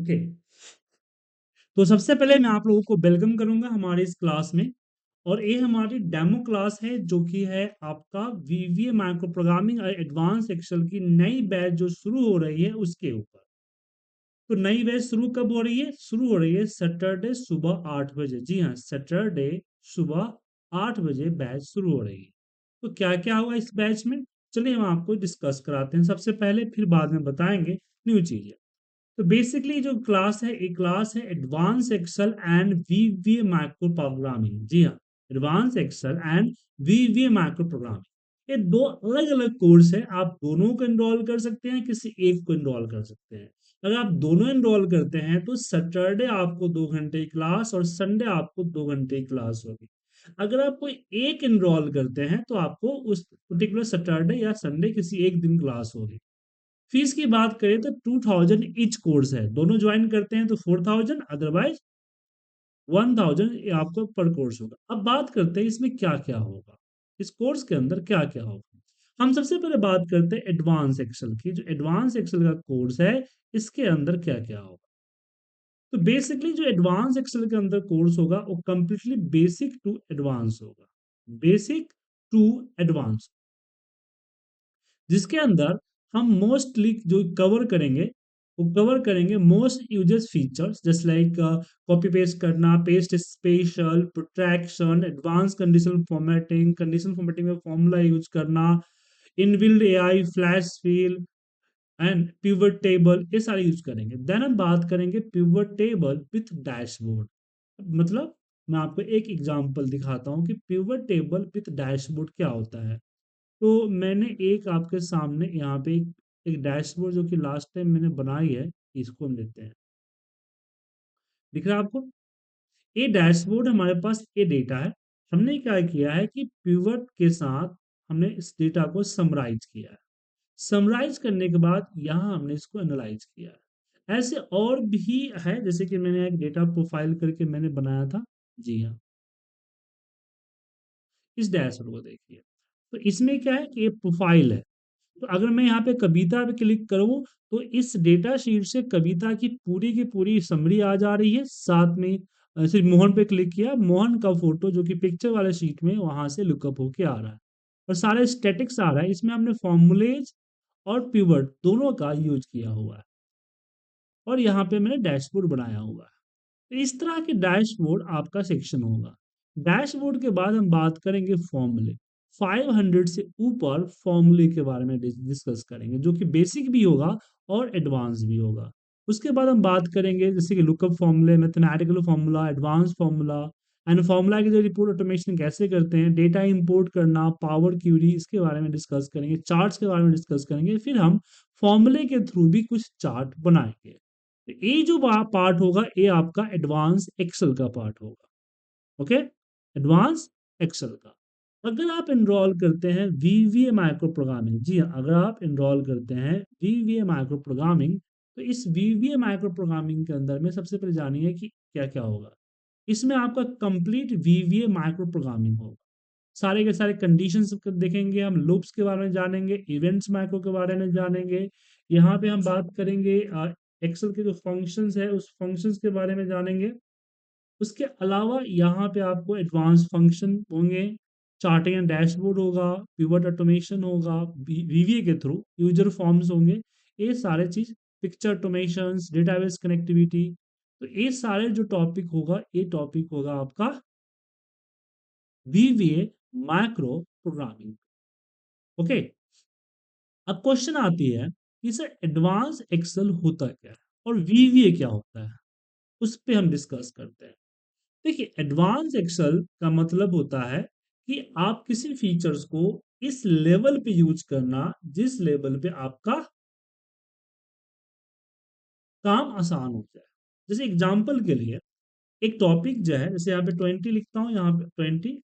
Okay. तो सबसे पहले मैं आप लोगों को वेलकम करूंगा हमारे इस क्लास में। और ये हमारी डेमो क्लास है जो कि है आपका वीवीए माइक्रो प्रोग्रामिंग और एडवांस एक्सेल की नई बैच जो शुरू हो रही है उसके ऊपर। तो नई बैच शुरू कब हो रही है? शुरू हो रही है सैटरडे सुबह 8 बजे। जी हाँ, सैटरडे सुबह 8 बजे बैच शुरू हो रही है। तो क्या क्या होगा इस बैच में, चलिए हम आपको डिस्कस कराते हैं सबसे पहले, फिर बाद में बताएंगे न्यू चीजें। तो बेसिकली जो क्लास है, एक क्लास है advance Excel and VBA micro programming. जी हाँ, advance Excel and VBA micro programming. ये दो अलग अलग कोर्स है, आप दोनों को एनरोल कर सकते हैं, किसी एक को एनरोल कर सकते हैं। अगर आप दोनों एनरोल करते हैं तो सैटरडे आपको 2 घंटे की क्लास और संडे आपको 2 घंटे की क्लास होगी। अगर आप कोई एक एनरोल करते हैं तो आपको उस पर्टिकुलर सैटरडे या संडे किसी एक दिन क्लास होगी। फीस की बात करें तो 2000 ईच कोर्स है, दोनों ज्वाइन करते हैं तो 4000, अदरवाइज 1000 आपको पर कोर्स होगा। अब बात करते हैं इसमें क्या क्या होगा, इस कोर्स के अंदर क्या क्या होगा। हम सबसे पहले बात करते हैं एडवांस एक्सेल की। जो एडवांस एक्सेल का कोर्स है इसके अंदर क्या क्या होगा। तो बेसिकली जो एडवांस एक्सेल के अंदर कोर्स होगा वो कंप्लीटली बेसिक टू एडवांस होगा। बेसिक टू एडवांस, जिसके अंदर हम मोस्टली जो कवर करेंगे वो कवर करेंगे most uses features just like copy paste करना, paste special, protection, advance condition formatting में फॉर्मूला यूज करना, inbuilt AI, flash fill and pivot table, ये सारे यूज करेंगे। देन हम बात करेंगे पिवट टेबल विथ डैशबोर्ड। मतलब मैं आपको एक एग्जांपल दिखाता हूँ कि पिवट टेबल विथ डैशबोर्ड क्या होता है। तो मैंने एक आपके सामने यहाँ पे एक डैशबोर्ड जो कि लास्ट टाइम मैंने बनाई है, इसको हम लेते हैं। दिख रहा है आपको? ये डैशबोर्ड हमारे पास ये डेटा है। हमने क्या किया है कि पिवट के साथ हमने इस डेटा को समराइज किया है। समराइज करने के बाद यहाँ हमने इसको एनालाइज किया है। ऐसे और भी है, जैसे कि मैंने एक डेटा प्रोफाइल करके मैंने बनाया था। जी हाँ, इस डैशबोर्ड को देखिए। तो इसमें क्या है कि ये प्रोफाइल है। तो अगर मैं यहाँ पे कविता पे क्लिक करूँ तो इस डेटा शीट से कविता की पूरी समरी आ जा रही है। साथ में सिर्फ मोहन पे क्लिक किया, मोहन का फोटो जो कि पिक्चर वाले शीट में वहां से लुकअप होके आ रहा है और सारे स्टैटिक्स आ रहा है। इसमें हमने फॉर्मूलेज और पिवट दोनों का यूज किया हुआ है और यहाँ पे मैंने डैशबोर्ड बनाया हुआ है। तो इस तरह के डैशबोर्ड आपका सेक्शन होगा। डैशबोर्ड के बाद हम बात करेंगे फॉर्मूले। 500 से ऊपर फॉर्मूले के बारे में डिस्कस करेंगे जो कि बेसिक भी होगा और एडवांस भी होगा। उसके बाद हम बात करेंगे जैसे कि लुकअप फॉर्मूले, mathematical formula, advance formula and formula की जो रिपोर्ट ऑटोमेशन कैसे करते हैं, डेटा इंपोर्ट करना, पावर क्यूरी, इसके बारे में डिस्कस करेंगे, चार्ट्स के बारे में डिस्कस करेंगे। फिर हम फॉर्मूले के थ्रू भी कुछ चार्ट बनाएंगे। तो ये जो पार्ट होगा ये आपका एडवांस एक्सेल का पार्ट होगा। ओके, एडवांस एक्सेल का। अगर आप एनरोल करते हैं वीवीए माइक्रो प्रोग्रामिंग, जी हाँ, अगर आप एनरोल करते हैं वीवीए माइक्रो प्रोग्रामिंग, तो इस वीवीए माइक्रो प्रोग्रामिंग के अंदर में सबसे पहले जानिए कि क्या क्या होगा। इसमें आपका कंप्लीट वीवीए माइक्रो प्रोग्रामिंग होगा। सारे के सारे कंडीशंस देखेंगे, हम लूप्स के बारे में जानेंगे, इवेंट्स माइक्रो के बारे में जानेंगे। यहाँ पे हम बात करेंगे एक्सेल के जो फंक्शंस है उस फंक्शंस के बारे में जानेंगे। उसके अलावा यहाँ पे आपको एडवांस फंक्शन होंगे, चार्टिंग एंड डैशबोर्ड होगा, पिवट ऑटोमेशन होगा वीवीए के थ्रू, यूजर फॉर्म्स होंगे, ये सारे चीज, पिक्चर ऑटोमेशन, डेटाबेस कनेक्टिविटी। तो ये सारे जो टॉपिक होगा ये टॉपिक होगा आपका वीवीए माइक्रो प्रोग्रामिंग। ओके। अब क्वेश्चन आती है कि सर एडवांस एक्सेल होता क्या है और वीवीए क्या होता है, उस पे हम डिस्कस करते हैं। देखिए, एडवांस एक्सेल का मतलब होता है कि आप किसी फीचर्स को इस लेवल पे यूज करना जिस लेवल पे आपका काम आसान हो जाए। जैसे एग्जांपल के लिए एक टॉपिक जो है, जैसे यहाँ पे 20 लिखता हूँ, यहाँ पे 20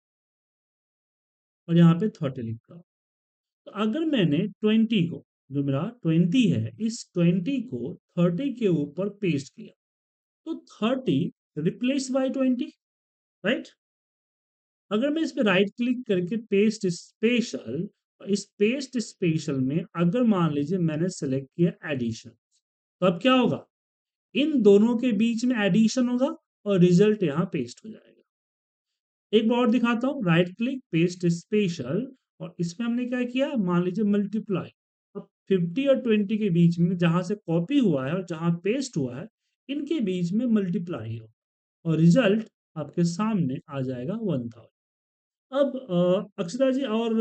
और यहाँ पे 30 लिखता हूँ। तो अगर मैंने 20 को, जो मेरा 20 है, इस 20 को 30 के ऊपर पेस्ट किया तो 30 रिप्लेस बाय 20, राइट। अगर मैं इस पे राइट क्लिक करके पेस्ट स्पेशल, इस पेस्ट स्पेशल में अगर मान लीजिए मैंने सेलेक्ट किया एडिशन, तो अब क्या होगा, इन दोनों के बीच में एडिशन होगा और रिजल्ट यहाँ पेस्ट हो जाएगा। एक बार और दिखाता हूँ, राइट क्लिक पेस्ट स्पेशल, और इसमें हमने क्या किया, मान लीजिए मल्टीप्लाई। अब 50 और 20 के बीच में जहां से कॉपी हुआ है और जहां पेस्ट हुआ है, इनके बीच में मल्टीप्लाई हो और रिजल्ट आपके सामने आ जाएगा 1000। अब अक्षरा जी और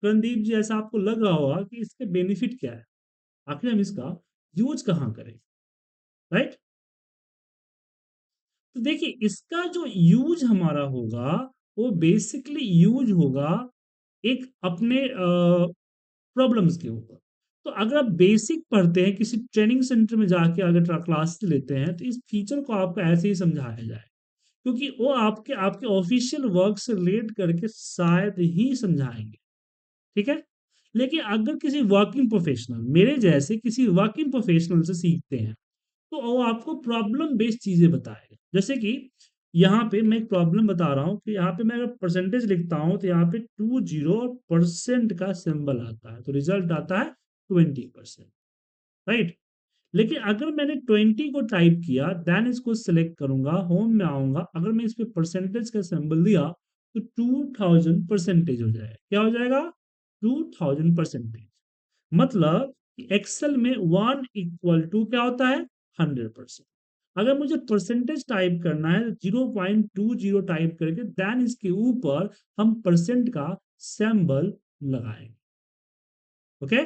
रणदीप जी, ऐसा आपको लग रहा होगा कि इसके बेनिफिट क्या है, आखिर हम इसका यूज कहाँ करें, राइट? तो देखिए, इसका जो यूज हमारा होगा वो बेसिकली यूज होगा एक अपने प्रॉब्लम्स के ऊपर। तो अगर आप बेसिक पढ़ते हैं किसी ट्रेनिंग सेंटर में जाके अगर क्लास लेते हैं, तो इस फीचर को आपको ऐसे ही समझाया जाए, क्योंकि वो आपके आपके ऑफिशियल वर्क से रिलेट करके शायद ही समझाएंगे, ठीक है? लेकिन अगर किसी वर्किंग प्रोफेशनल, मेरे जैसे किसी वर्किंग प्रोफेशनल से सीखते हैं, तो वो आपको प्रॉब्लम बेस्ड चीजें बताएगा। जैसे कि यहाँ पे मैं एक प्रॉब्लम बता रहा हूँ कि यहाँ पे मैं अगर परसेंटेज लिखता हूँ तो यहाँ पे 20 और परसेंट का सिंबल आता है, तो रिजल्ट आता है 20%, राइट? लेकिन अगर मैंने 20 को टाइप किया, देन इसको सिलेक्ट करूंगा, होम में आऊंगा, अगर मैं इस पे परसेंटेज का सिंबल दिया तो 2000 परसेंटेज हो जाएगा। क्या हो जाएगा? 2000 परसेंटेज। मतलब एक्सेल में 1 = क्या होता है? 100%। अगर मुझे परसेंटेज टाइप करना है, 0.20 टाइप करके देन इसके ऊपर हम परसेंट का सिंबल लगाएंगे। ओके?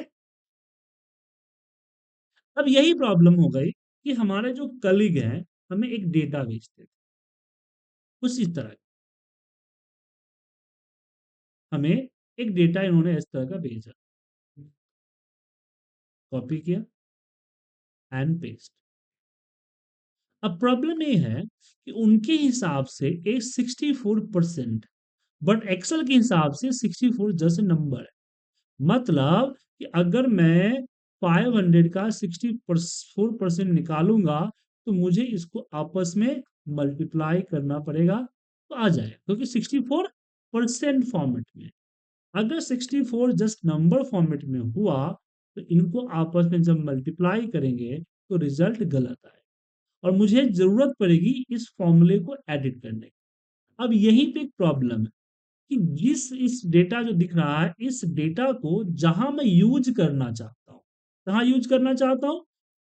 अब यही प्रॉब्लम हो गई कि हमारे जो कलीग हैं हमें एक डेटा भेजते थे, कुछ इस तरह हमें एक डेटा इन्होंने इस तरह का भेजा, कॉपी किया एंड पेस्ट। अब प्रॉब्लम ये है कि उनके हिसाब से एक 64%, बट एक्सेल के हिसाब से 64 जैसे नंबर है। मतलब कि अगर मैं 500 का 64% निकालूंगा तो मुझे इसको आपस में मल्टीप्लाई करना पड़ेगा, तो आ जाए, क्योंकि 64% फॉर्मेट में। अगर 64 जस्ट नंबर फॉर्मेट में हुआ तो इनको आपस में जब मल्टीप्लाई करेंगे तो रिजल्ट गलत आए और मुझे जरूरत पड़ेगी इस फॉर्मूले को एडिट करने की। अब यही पे एक प्रॉब्लम है कि जिस इस डेटा जो दिख रहा है, इस डेटा को जहां मैं यूज करना चाहता हूं, कहाँ यूज करना चाहता हूं,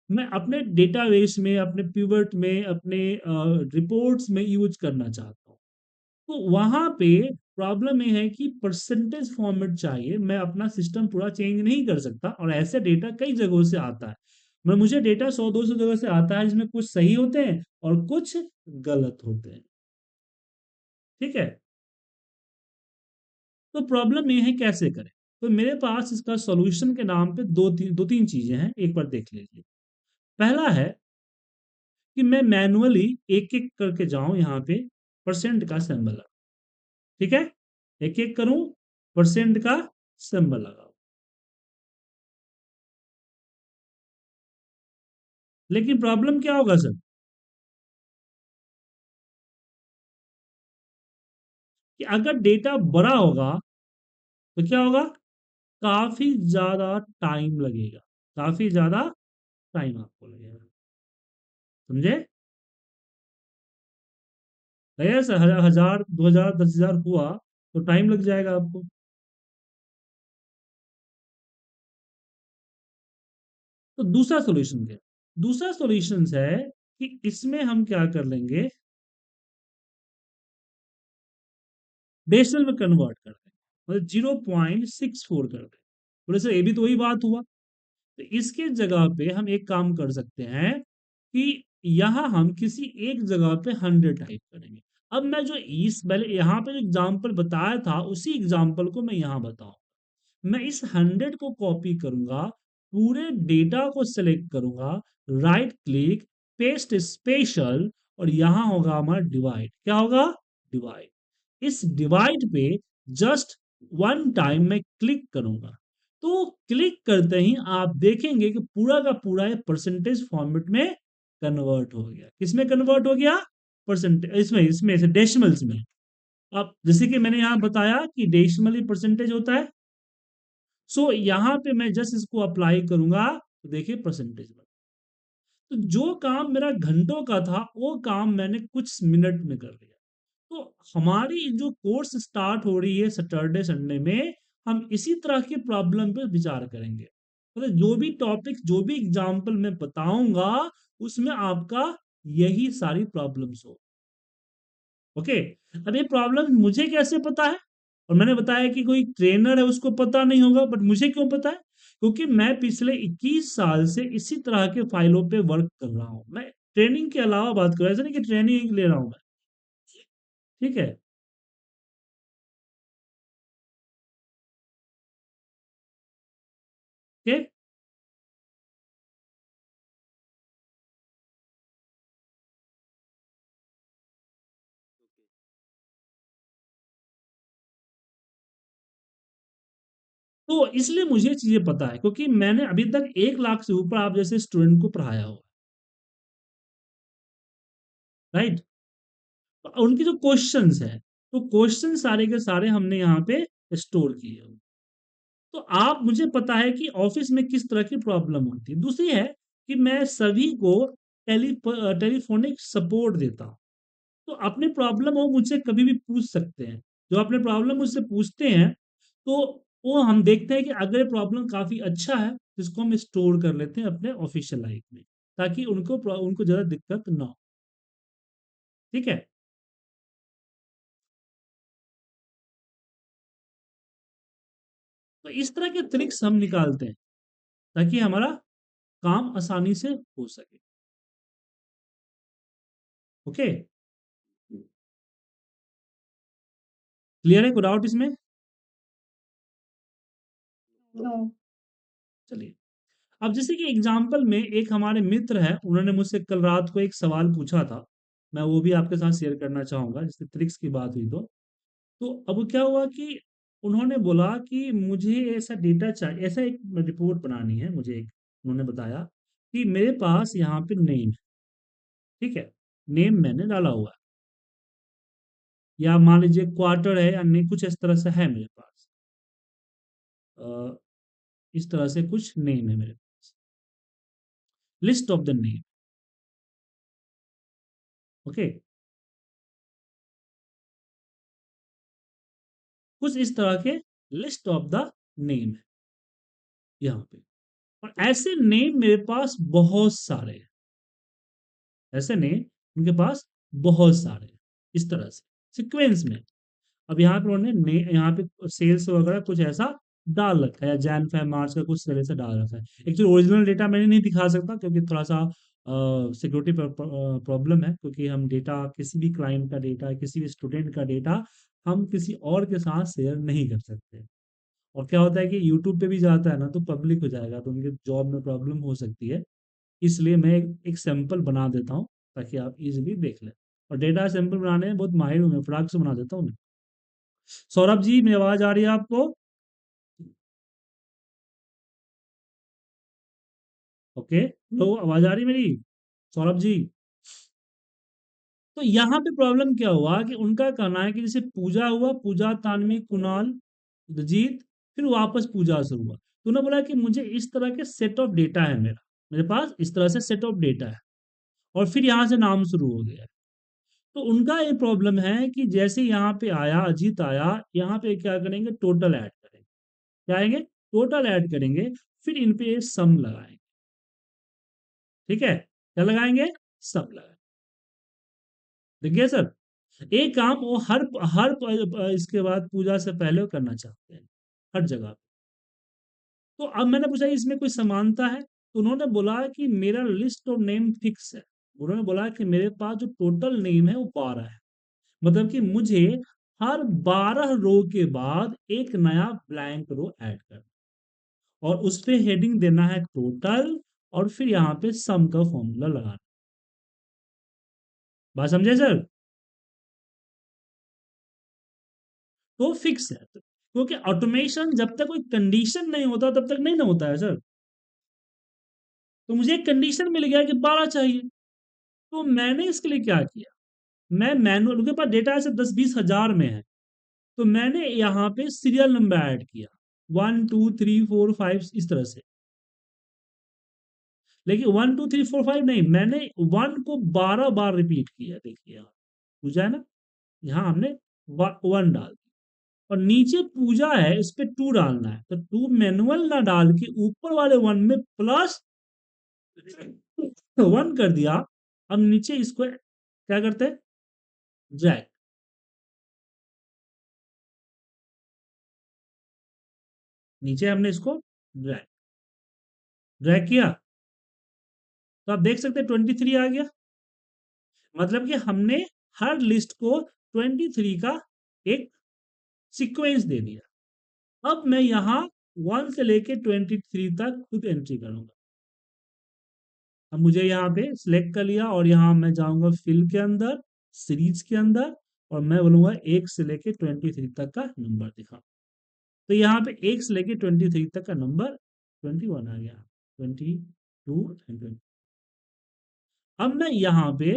मैं अपने डेटाबेस में, अपने पिवट में, अपने रिपोर्ट्स में यूज करना चाहता हूं। तो वहां पे प्रॉब्लम ये है कि परसेंटेज फॉर्मेट चाहिए, मैं अपना सिस्टम पूरा चेंज नहीं कर सकता, और ऐसे डेटा कई जगहों से आता है। मैं मुझे डेटा 100-200 जगह से आता है, जिसमें कुछ सही होते हैं और कुछ गलत होते हैं, ठीक है? तो प्रॉब्लम ये है कैसे करें। तो मेरे पास इसका सॉल्यूशन के नाम पे दो तीन चीजें हैं, एक बार देख लीजिए। पहला है कि मैं मैनुअली एक एक करके जाऊं यहाँ पे, परसेंट का सिंबल लगाऊं, ठीक है? एक एक करूं, परसेंट का सिंबल लगाऊं। लेकिन प्रॉब्लम क्या होगा सर, कि अगर डेटा बड़ा होगा तो क्या होगा, काफी ज्यादा टाइम लगेगा, काफी ज्यादा टाइम आपको लगेगा, समझे? लगेगा सर, 1000 2000 10,000 हुआ तो टाइम लग जाएगा आपको। तो दूसरा सॉल्यूशन क्या है? दूसरा सॉल्यूशन है कि इसमें हम क्या कर लेंगे, डेसिमल में कन्वर्ट कर दें, मतलब 0.64 कर दें। बोले सर ये भी तो वही बात हुआ। तो इसके जगह पे हम एक काम कर सकते हैं कि यहां हम किसी एक जगह पे 100 टाइप करेंगे। अब मैं जो इस पहले यहाँ पे जो एग्जाम्पल बताया था, उसी एग्जाम्पल को मैं यहाँ बताऊं। मैं इस 100 को कॉपी करूंगा, पूरे डेटा को सिलेक्ट करूंगा, राइट क्लिक पेस्ट स्पेशल, और यहां होगा हमारा डिवाइड। क्या होगा? डिवाइड। इस डिवाइड पे जस्ट वन टाइम मैं क्लिक करूंगा, तो क्लिक करते ही आप देखेंगे कि पूरा का पूरा परसेंटेज फॉर्मेट में कन्वर्ट हो गया। किसमें कन्वर्ट हो गया? परसेंटेज, इसमें से डेसिमल्स में। अब जैसे कि मैंने यहां बताया कि डेसिमल ही परसेंटेज होता है, सो यहां पे मैं जस्ट इसको अप्लाई करूंगा तो देखिए परसेंटेज बन। तो जो काम मेरा घंटों का था, वो काम मैंने कुछ मिनट में कर लिया। तो हमारी जो कोर्स स्टार्ट हो रही है सैटरडे संडे में, हम इसी तरह की प्रॉब्लम पे विचार करेंगे। मतलब जो भी टॉपिक, जो भी एग्जाम्पल मैं बताऊंगा, उसमें आपका यही सारी प्रॉब्लम्स हो। ओके। अब ये प्रॉब्लम मुझे कैसे पता है? और मैंने बताया कि कोई ट्रेनर है उसको पता नहीं होगा, बट मुझे क्यों पता है? क्योंकि मैं पिछले 21 साल से इसी तरह के फाइलों पे वर्क कर रहा हूं। मैं ट्रेनिंग के अलावा बात कर रहा हूं, ऐसा नहीं कि ट्रेनिंग ले रहा हूं मैं। ठीक है। ओके। तो इसलिए मुझे चीजें पता है, क्योंकि मैंने अभी तक 1 लाख से ऊपर आप जैसे स्टूडेंट को पढ़ाया हुआ। राइट। तो उनकी जो क्वेश्चंस है, तो क्वेश्चन सारे के सारे हमने यहाँ पे स्टोर किए हुए। तो आप, मुझे पता है कि ऑफिस में किस तरह की प्रॉब्लम होती है। दूसरी है कि मैं सभी को टेलीफोनिक सपोर्ट देता हूँ। तो अपने प्रॉब्लम वो मुझसे कभी भी पूछ सकते हैं। जो अपने प्रॉब्लम मुझसे पूछते हैं, तो वो हम देखते हैं कि अगर ये प्रॉब्लम काफी अच्छा है, तो इसको हम स्टोर कर लेते हैं अपने ऑफिशियल लाइफ में, ताकि उनको ज्यादा दिक्कत ना हो। ठीक है। तो इस तरह के ट्रिक्स हम निकालते हैं, ताकि हमारा काम आसानी से हो सके। ओके। क्लियर है? कोई डाउट इसमें? नो। चलिए। अब जैसे कि एग्जाम्पल में एक हमारे मित्र है, उन्होंने मुझसे कल रात को एक सवाल पूछा था। मैं वो भी आपके साथ शेयर करना चाहूंगा, जैसे ट्रिक्स की बात हुई तो अब क्या हुआ कि उन्होंने बोला कि मुझे ऐसा डेटा चाहिए, ऐसा एक रिपोर्ट बनानी है मुझे। एक उन्होंने बताया कि मेरे पास यहाँ पे नेम, ठीक है, नेम मैंने डाला हुआ है, या मान लीजिए क्वार्टर है या नहीं, कुछ इस तरह से है मेरे पास। अ, इस तरह से कुछ नेम है मेरे पास, list of the name. Okay. कुछ इस तरह के लिस्ट ऑफ द नेम है यहाँ पे। और ऐसे नेम मेरे पास बहुत सारे हैं। ऐसे नेम उनके पास बहुत सारे हैं, इस तरह से सीक्वेंस में। अब यहाँ पे उन्होंने यहाँ पे सेल्स वगैरह कुछ ऐसा डाल रखा है, या जैन फेब मार्च का कुछ सेल से डाल रखा है। एक्चुअली ओरिजिनल डेटा मैंने नहीं दिखा सकता, क्योंकि थोड़ा सा सिक्योरिटी प्रॉब्लम है, क्योंकि हम डेटा, किसी भी क्लाइंट का डेटा, किसी भी स्टूडेंट का डेटा हम किसी और के साथ शेयर नहीं कर सकते। और क्या होता है कि यूट्यूब पे भी जाता है ना, तो पब्लिक हो जाएगा, तो उनके जॉब में प्रॉब्लम हो सकती है। इसलिए मैं एक सैंपल बना देता हूँ, ताकि आप इजीली देख लें। और डेटा सैंपल बनाने में बहुत माहिर हूँ मैं, फटाक से बना देता हूँ मैं। सौरभ जी, मेरी आवाज आ रही है आपको? ओके। तो आवाज आ रही है मेरी, सौरभ जी? तो यहाँ पे प्रॉब्लम क्या हुआ कि उनका कहना है कि जैसे पूजा हुआ, पूजा, तानवी, कुणाल, रजीत, फिर वापस पूजा से हुआ। तो उन्होंने बोला कि मुझे इस तरह के सेट ऑफ डेटा है, मेरे पास इस तरह से सेट ऑफ डेटा है, और फिर यहाँ से नाम शुरू हो गया है। तो उनका ये प्रॉब्लम है कि जैसे यहाँ पे आया, अजीत आया, यहाँ पे क्या करेंगे, टोटल ऐड करेंगे। क्या आएंगे? टोटल ऐड करेंगे, फिर इन पे सम लगाएंगे। ठीक है। क्या लगाएंगे? सम लगाएंगे। देखिए सर, एक काम वो इसके बाद पूजा से पहले वो करना चाहते हैं, हर जगह। तो अब मैंने पूछा इसमें कोई समानता है, तो उन्होंने बोला कि मेरा लिस्ट ऑफ नेम फिक्स है। उन्होंने बोला कि मेरे पास जो टोटल नेम है वो 12 है। मतलब कि मुझे हर 12 रो के बाद एक नया ब्लैंक रो ऐड करना, और उस पे हेडिंग देना है टोटल, और फिर यहाँ पे सम का फॉर्मूला लगाना। बात समझे सर? तो फिक्स है, क्योंकि ऑटोमेशन जब तक कोई कंडीशन नहीं होता तब तक नहीं ना होता है सर। तो मुझे एक कंडीशन मिल गया कि 12 चाहिए। तो मैंने इसके लिए क्या किया, मैं मैनुअल, उनके पास डेटा ऐसे 10-20 हजार में है, तो मैंने यहाँ पे सीरियल नंबर ऐड किया, 1 2 3 4 5, इस तरह से। लेकिन 1 2 3 4 5 नहीं, मैंने 1 को 12 बार रिपीट किया। देखिए यहाँ पूजा है ना, यहाँ हमने 1 डाल दिया और नीचे पूजा है, इस पे 2 डालना है, तो 2 मैनुअल ना डाल के ऊपर वाले 1 में प्लस 1 कर दिया। अब नीचे इसको क्या करते हैं, ड्रैग। नीचे हमने इसको ड्रैग ड्रैग किया, तो आप देख सकते हैं 23 आ गया। मतलब कि हमने हर लिस्ट को 23 का एक सीक्वेंस दे दिया। अब मैं यहाँ 1 से लेके 23 तक खुद एंट्री करूंगा। अब मुझे यहाँ पे सिलेक्ट कर लिया और यहाँ मैं जाऊंगा फिल के अंदर, सीरीज के अंदर, और मैं बोलूंगा 1 से लेके 23 तक का नंबर दिखा। तो यहाँ पे 1 से लेके 23 तक का नंबर 21 आ गया, 22 एंड 20। अब मैं यहाँ पे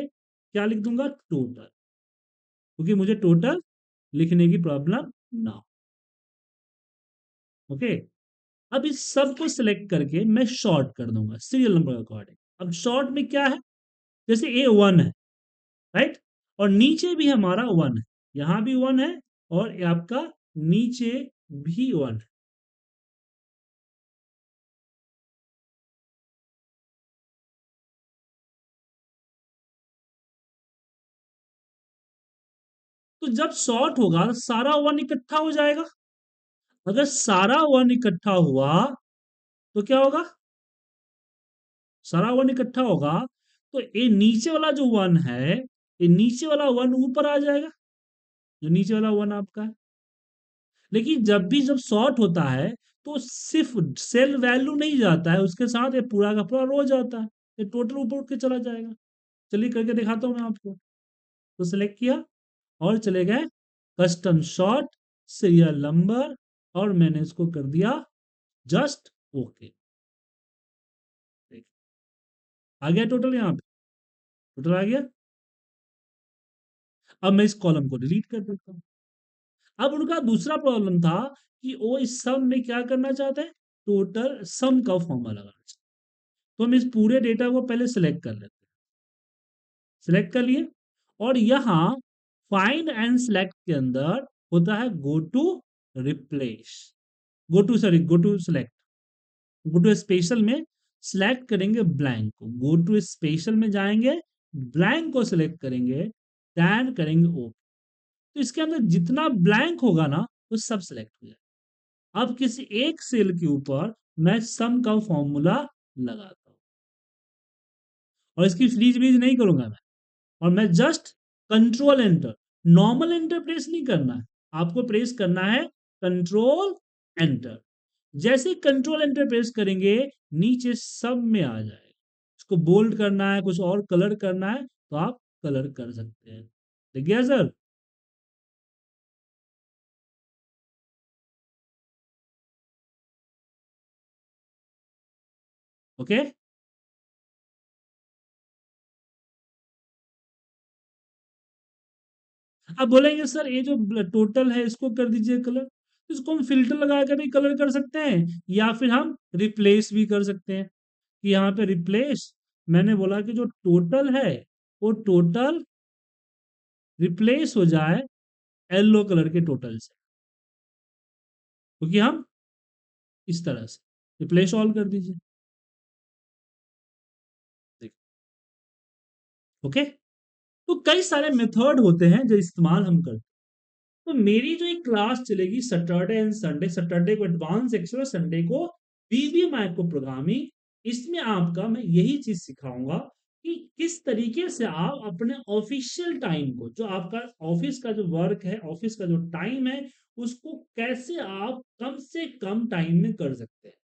क्या लिख दूंगा, टोटल, क्योंकि मुझे टोटल लिखने की प्रॉब्लम ना हो। ओके, अब इस सब को सिलेक्ट करके मैं शॉर्ट कर दूंगा सीरियल नंबर अकॉर्डिंग। अब शॉर्ट में क्या है, जैसे ए 1 है, राइट, और नीचे भी हमारा 1 है, यहां भी 1 है, और आपका नीचे भी 1 है। तो जब शॉर्ट होगा तो सारा 1 इकट्ठा हो जाएगा। अगर सारा 1 इकट्ठा हुआ तो क्या होगा, सारा 1 इकट्ठा होगा तो ये नीचे वाला जो 1 है, ये नीचे वाला 1 ऊपर आ जाएगा, जो नीचे वाला 1 आपका है। लेकिन जब शॉर्ट होता है तो सिर्फ सेल वैल्यू नहीं जाता है, उसके साथ ये पूरा का पूरा रो जाता है, ये टोटल ऊपर उठ के चला जाएगा। चलिए करके दिखाता हूं मैं आपको। तो सिलेक्ट किया और चले गए कस्टम शॉर्ट सीरियल नंबर, और मैंने इसको कर दिया जस्ट ओके। आ गया टोटल, यहाँ पे टोटल आ गया। अब मैं इस कॉलम को डिलीट कर देता हूं। अब उनका दूसरा प्रॉब्लम था कि वो इस सम में क्या करना चाहते हैं, टोटल सम का फॉर्मूला लगाना चाहते हैं। तो हम इस पूरे डेटा को पहले सिलेक्ट कर लेते हैं। सिलेक्ट कर लिए, और यहां फाइंड एंड सिलेक्ट के अंदर होता है go to replace, go to select, go to special में सिलेक्ट करेंगे ब्लैंक को, गो टू स्पेशल में जाएंगे, ब्लैंक को सिलेक्ट करेंगे, देन करेंगे ओके। तो इसके अंदर जितना ब्लैंक होगा ना वो सब सिलेक्ट हो जाएगा। अब किसी एक सेल के ऊपर मैं सम का फॉर्मूला लगाता हूं, और इसकी फ्रीज ब्रीज नहीं करूंगा मैं, और मैं just control enter, normal enter press नहीं करना है, आपको प्रेस करना है कंट्रोल एंटर। जैसे कंट्रोल एंटर प्रेस करेंगे नीचे सब में आ जाएगा। इसको बोल्ड करना है, कुछ और कलर करना है तो आप कलर कर सकते हैं। ठीक है सर। ओके, अब बोलेंगे सर ये जो टोटल है इसको कर दीजिए कलर, इसको हम फिल्टर लगा कर भी कलर कर सकते हैं, या फिर हम रिप्लेस भी कर सकते हैं। कि यहाँ पे रिप्लेस, मैंने बोला कि जो टोटल है वो टोटल रिप्लेस हो जाए येलो कलर के टोटल से, क्योंकि हम इस तरह से रिप्लेस ऑल कर दीजिए। ओके, तो कई सारे मेथड होते हैं जो इस्तेमाल हम करते हैं। तो मेरी जो एक क्लास चलेगी सैटरडे एंड संडे, सैटरडे को एडवांस एक्सेल और संडे को वीबी माइक्रो प्रोग्रामिंग, इसमें आपका मैं यही चीज सिखाऊंगा कि किस तरीके से आप अपने ऑफिशियल टाइम को, जो आपका ऑफिस का जो वर्क है, ऑफिस का जो टाइम है, उसको कैसे आप कम से कम टाइम में कर सकते हैं।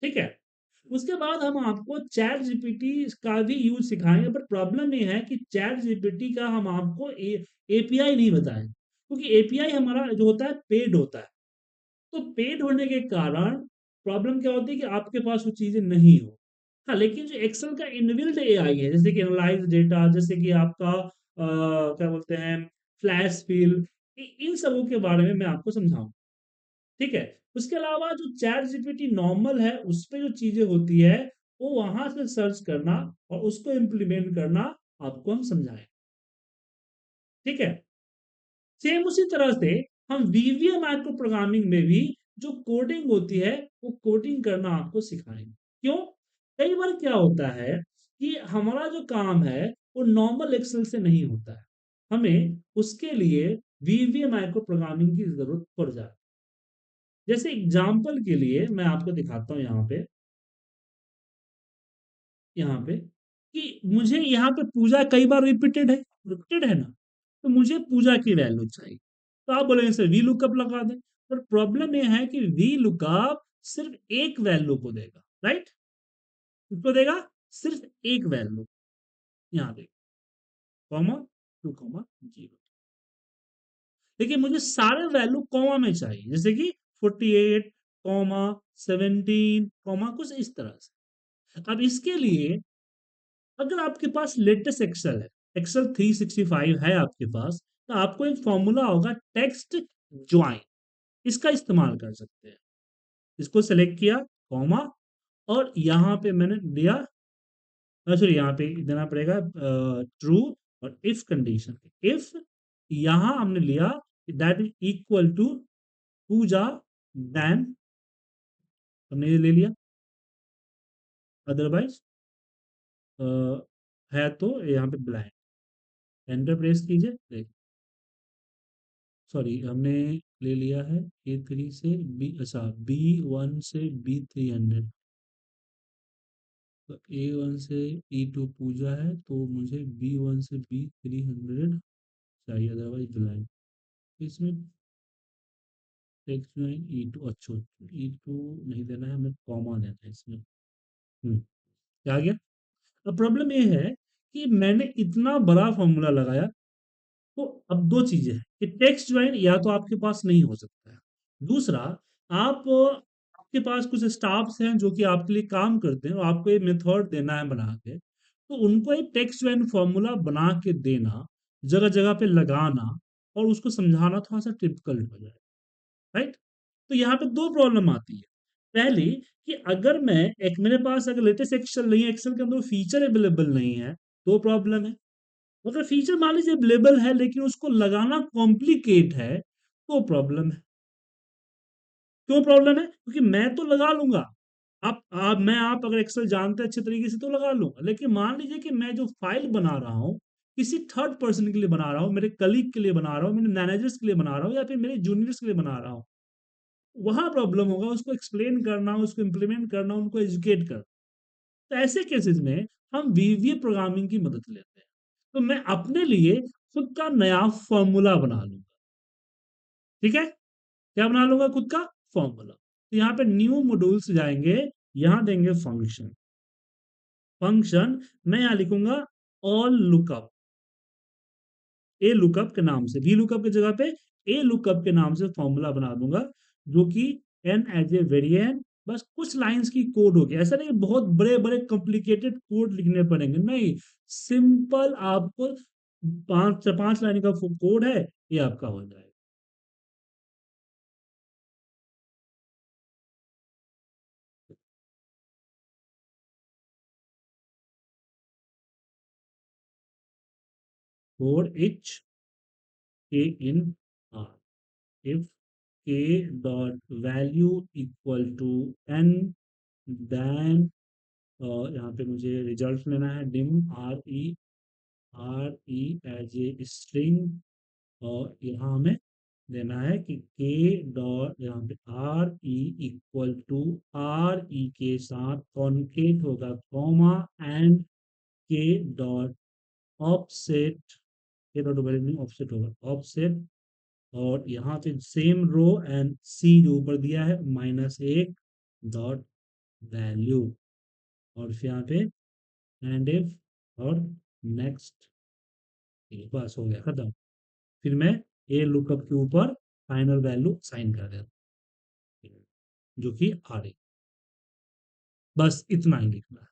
ठीक है, उसके बाद हम आपको चैट जीपीटी का भी यूज सिखाएंगे, पर प्रॉब्लम ये है कि चैट जीपीटी का हम आपको एपीआई नहीं बताएं, क्योंकि एपीआई हमारा जो होता है पेड होता है। तो पेड होने के कारण प्रॉब्लम क्या होती है कि आपके पास वो चीजें नहीं हो। हाँ, लेकिन जो एक्सेल का इनबिल्ट एआई है, जैसे कि एनालाइज डेटा, जैसे कि आपका क्या बोलते हैं, फ्लैश फिल, इन सबों के बारे में मैं आपको समझाऊंगा। ठीक है, उसके अलावा जो चैट जीपीटी नॉर्मल है उस पे जो चीजें होती है वो वहां से सर्च करना और उसको इम्प्लीमेंट करना आपको हम समझाएं। ठीक है। सेम उसी तरह से हम वीवीए माइक्रो प्रोग्रामिंग में भी जो कोडिंग होती है वो कोडिंग करना आपको सिखाएंगे। क्यों? कई बार क्या होता है कि हमारा जो काम है वो नॉर्मल एक्सेल से नहीं होता है, हमें उसके लिए वीवीए माइक्रो प्रोग्रामिंग की जरूरत पड़ जाती है। जैसे एग्जाम्पल के लिए मैं आपको दिखाता हूँ यहाँ पे कि मुझे यहाँ पे पूजा कई बार रिपीटेड है ना, तो मुझे पूजा की वैल्यू चाहिए। तो आप बोलेंगे सर वी लुकअप लगा दें, पर प्रॉब्लम यह है कि वी लुकअप सिर्फ एक वैल्यू को देगा, राइट? किसको देगा? सिर्फ एक वैल्यू। यहाँ देखो, कॉमा 2,0। देखिए मुझे सारे वैल्यू कॉमा में चाहिए, जैसे कि 48, कॉमा 17, कॉमा कुछ इस तरह से। अब इसके लिए अगर आपके पास लेटेस्ट एक्सेल है, एक्सेल 365 है आपके पास, तो आपको एक फॉर्मूला होगा टेक्स्ट ज्वाइन, इसका इस्तेमाल कर सकते हैं। इसको सेलेक्ट किया, कॉमा, और यहां पे मैंने दिया, सॉरी यहाँ पे देना पड़ेगा ट्रू, और इफ कंडीशन, इफ यहां हमने लिया that is equal to Pooja, then हमने ये ले लिया, अदरवाइज है तो यहाँ पे ब्लैंक। एंटर प्रेस कीजिए, देखिए, सॉरी हमने ले लिया है A3 से B1 से B300, तो A1 से E2 पूजा है, तो मुझे B1 से B300 चाहिए, अदरवाइज ब्लैंक। इसमें टेक्स्ट में E2, अच्छा E2 नहीं देना है, हमें कॉमा देना है इसमें। क्या आ गया? अब प्रॉब्लम ये है कि मैंने इतना बड़ा फॉर्मूला लगाया, तो अब दो चीजें हैं कि टेक्स्ट ज्वाइन या तो आपके पास नहीं हो सकता है, दूसरा आप आपके पास कुछ स्टाफ्स हैं जो कि आपके लिए काम करते हैं और आपको ये मेथड देना है बना के, तो उनको एक टेक्स्ट ज्वाइन फॉर्मूला बना के देना, जगह जगह पे लगाना और उसको समझाना थोड़ा सा डिफिकल्ट हो जाए, राइट? तो यहाँ पे दो प्रॉब्लम आती है। पहली, कि अगर मैं एक मेरे पास अगर लेटेस्ट एक्सेल नहीं है, एक्सेल के अंदर फीचर अवेलेबल नहीं है, तो प्रॉब्लम है। अगर फीचर मान लीजिए अवेलेबल है लेकिन उसको लगाना कॉम्प्लिकेट है, तो प्रॉब्लम है। क्यों प्रॉब्लम है? क्योंकि मैं तो लगा लूंगा, आप अगर एक्सेल जानते हैं अच्छे तरीके से तो लगा लूंगा, लेकिन मान लीजिए कि मैं जो फाइल बना रहा हूँ किसी थर्ड पर्सन के लिए बना रहा हूँ, मेरे कलीग के लिए बना रहा हूँ, मेरे मैनेजर्स के लिए बना रहा हूँ, या फिर मेरे जूनियर्स के लिए बना रहा हूँ, वहां प्रॉब्लम होगा उसको एक्सप्लेन करना, उसको इंप्लीमेंट करना, उनको एजुकेट करना। तो ऐसे केसेस में हम वीवीए प्रोग्रामिंग की मदद लेते हैं। तो मैं अपने लिए खुद का नया फॉर्मूला बना लूंगा। ठीक है, क्या बना लूंगा? खुद का फॉर्मूला। तो यहाँ पे न्यू मॉड्यूल्स जाएंगे, यहां देंगे फंक्शन। फंक्शन मैं यहां लिखूंगा ऑल लुकअप, ए लुकअप के नाम से, वी लुकअप की जगह पे ए लुकअप के नाम से फॉर्मूला बना दूंगा, जो कि एन एज ए वेरिएंट, बस कुछ लाइंस की कोड होगी, ऐसा नहीं बहुत बड़े बड़े कॉम्प्लिकेटेड कोड लिखने पड़ेंगे, नहीं, सिंपल आपको 5 लाइन का कोड है, ये आपका हो जाएगा। Code H K in R, if K dot value equal to N, then यहाँ पे मुझे रिजल्ट लेना है, dim R E as a string, और यहाँ हमें देना है कि के डॉट, यहाँ पे R E equal to R E के साथ कॉन्केट होगा, comma, and K dot offset, K dot value offset होगा, ऑफसेट, और यहाँ पे सेम रो एंड सी जो ऊपर दिया है -1 डॉट वैल्यू, और फिर यहाँ पे एंड इफ, और नेक्स्ट, बस हो गया खत्म। फिर मैं ए लुकअप के ऊपर फाइनल वैल्यू साइन कर देता हूं, जो कि आ रही, बस इतना ही लिखना है।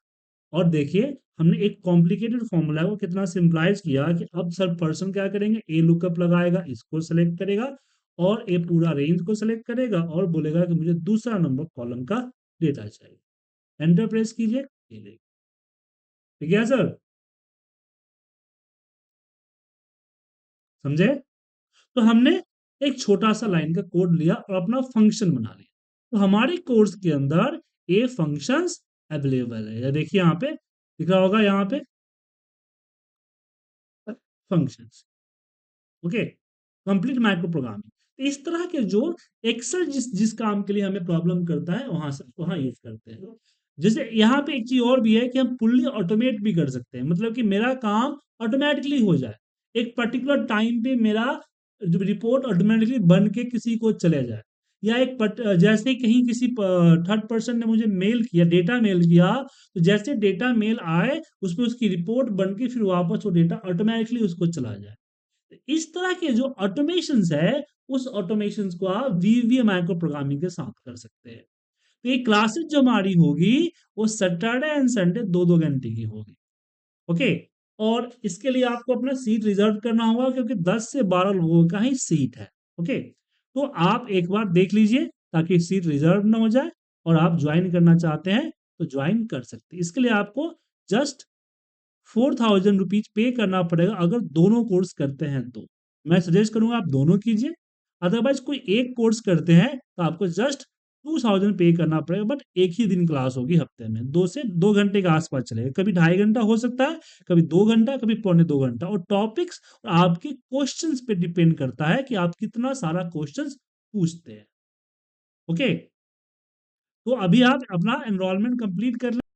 और देखिए हमने एक कॉम्प्लिकेटेड फॉर्मूला को कितना सिंपलाइज किया कि अब सर पर्सन क्या करेंगे, ए लुकअप लगाएगा, इसको सेलेक्ट करेगा और ए पूरा रेंज को सेलेक्ट करेगा और बोलेगा कि मुझे दूसरा नंबर कॉलम का डेटा चाहिए। एंटर प्रेस कीजिए, मिलेगी। ठीक है सर, समझे? तो हमने एक छोटा सा लाइन का कोड लिया और अपना फंक्शन बना लिया। तो हमारे कोर्स के अंदर ये फंक्शंस अवेलेबल है, देखिए यहाँ पे दिख रहा होगा, यहाँ पे functions. Okay, complete micro programming. इस तरह के जो एक्सेल जिस जिस काम के लिए हमें प्रॉब्लम करता है वहां से वहां यूज करते हैं। जैसे यहाँ पे एक चीज और भी है कि हम फुल्ली ऑटोमेट भी कर सकते हैं, मतलब कि मेरा काम ऑटोमेटिकली हो जाए, एक पर्टिकुलर टाइम पे मेरा जो रिपोर्ट ऑटोमेटिकली बन के किसी को चले जाए, या जैसे कहीं किसी थर्ड पर्सन ने मुझे मेल किया, डेटा मेल किया, तो जैसे डेटा मेल आए उसमें उसकी रिपोर्ट बन के फिर वापस वो डेटा ऑटोमेटिकली उसको चला जाए। इस तरह के जो ऑटोमेशंस है, उस ऑटोमेशंस को आप वीवीए माइक्रो प्रोग्रामिंग के साथ कर सकते हैं। तो ये क्लासेस जो हमारी होगी वो सैटरडे एंड संडे 2-2 घंटे की होगी। ओके, और इसके लिए आपको अपना सीट रिजर्व करना होगा क्योंकि 10 से 12 लोगों का ही सीट है। ओके, तो आप एक बार देख लीजिए ताकि सीट रिजर्व ना हो जाए, और आप ज्वाइन करना चाहते हैं तो ज्वाइन कर सकते हैं। इसके लिए आपको जस्ट 4000 रुपीज पे करना पड़ेगा अगर दोनों कोर्स करते हैं तो। मैं सजेस्ट करूंगा आप दोनों कीजिए, अदरवाइज कोई एक कोर्स करते हैं तो आपको जस्ट 2000 पे करना पड़ेगा, बट एक ही दिन क्लास होगी हफ्ते में, 2 से 2 घंटे के आसपास चलेगा, कभी 2.5 घंटा हो सकता है, कभी 2 घंटा, कभी पौने 2 घंटा, और टॉपिक्स और आपके क्वेश्चंस पे डिपेंड करता है कि आप कितना सारा क्वेश्चंस पूछते हैं। ओके, तो अभी आप अपना एनरोलमेंट कंप्लीट कर